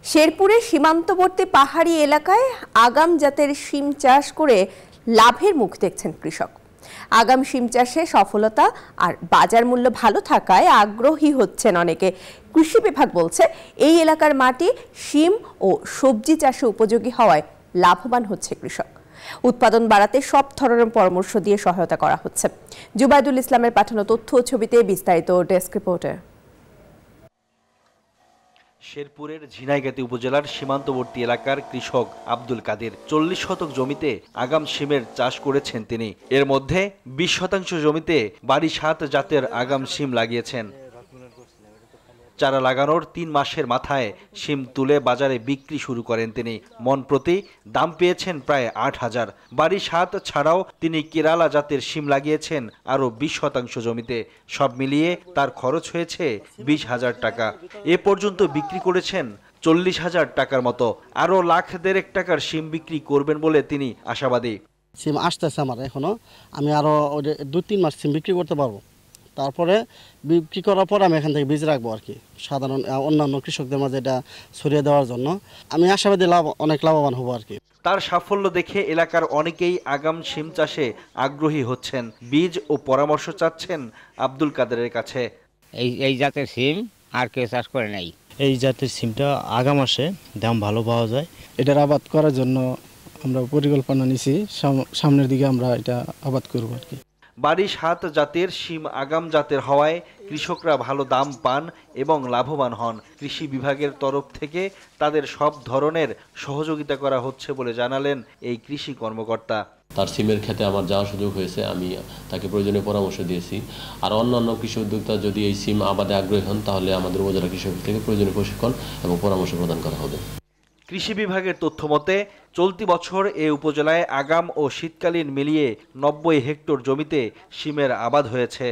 শেরপুরের সীমান্তবর্তী পাহাড়ি এলাকায় আগাম জাতের শিম চাষ করে লাভের মুখ দেখছেন কৃষক। আগাম শিম চাষে সফলতা আর বাজার মূল্য ভালো থাকায় আগ্রহী হচ্ছেন অনেকে। কৃষি বিভাগ বলছে এই এলাকার মাটি শিম ও সবজি চাষে উপযোগী হওয়ায় লাভবান হচ্ছে কৃষক। উৎপাদন বাড়াতে সব ধরনের পরামর্শ দিয়ে সহায়তা করা হচ্ছে। জুবাইদুল ইসলামের পাঠানো তথ্য ও ছবিতে বিস্তারিত ডেস্ক রিপোর্টে। শেরপুরের ঝিনাইগাতি উপজেলার সীমান্তবর্তী এলাকার কৃষক আব্দুল কাদের 40 শতক জমিতে আগাম শিমের চাষ করেছেন তিনি। এর মধ্যে 20 শতাংশ জমিতে বাড়ি 7 জাতের আগাম শিম লাগিয়েছেন। চারা লাগানোর 3 মাসের মাথায় শিম তুলে বাজারে বিক্রি শুরু করেন তিনি। মন প্রতি দাম পেয়েছেন প্রায় 8,000। বাড়ি 7 ছাড়াও তিনি কেরালা জাতের শিম লাগিয়েছেন আরও 20 শতাংশ জমিতে। সব মিলিয়ে তার খরচ হয়েছে 20,000 টাকা। এ পর্যন্ত বিক্রি করেছেন 40,000 টাকার মতো। আরও 1,50,000 টাকার শিম বিক্রি করবেন বলে তিনি আশাবাদী। সিম আসতেছে আমার এখনো, আমি আরও 2-3 মাস সিম বিক্রি করতে পারবো। তারপরে বিক্রি করার পর আমি এখান থেকে বীজ রাখবো আর কি, সাধারণ অন্যান্য কৃষকদের মাঝে এটা ছড়িয়ে দেওয়ার জন্য। আমি আশাবাদী অনেক লাভবান হবো আর কি। তার সাফল্য দেখে এলাকার অনেকেই আগাম শিম চাষে আগ্রহী হচ্ছেন। বীজ ও পরামর্শ চাচ্ছেন আব্দুল কাদেরের কাছে। এই জাতের সিম আর কেউ চাষ করে নাই। এই জাতের সিমটা আগাম আসে, দাম ভালো পাওয়া যায়। এটার আবাদ করার জন্য আমরা পরিকল্পনা নিছি, সামনের দিকে আমরা এটা আবাদ করব আর কি। বাড়ি 7 জাতের শিম আগাম জাতের হওয়ায় কৃষকরা ভালো দাম পান এবং লাভবান হন। কৃষি বিভাগের তরফ থেকে তাদের সব ধরনের সহযোগিতা করা হচ্ছে বলে জানালেন এই কৃষি কর্মকর্তা। তার সিমের ক্ষেতে আমার যাওয়ার সুযোগ হয়েছে, আমি তাকে প্রয়োজনীয় পরামর্শ দিয়েছি। আর অন্যান্য কৃষি উদ্যোক্তা যদি এই সিম আবাদে আগ্রহী হন তাহলে আমাদের উপজেলা কৃষক থেকে প্রয়োজনীয় প্রশিক্ষণ এবং পরামর্শ প্রদান করা হবে। কৃষি বিভাগের তথ্য মতে চলতি বছর এ উপজেলায় আগাম ও শীতকালীন মিলিয়ে 90 হেক্টর জমিতে শিমের আবাদ হয়েছে।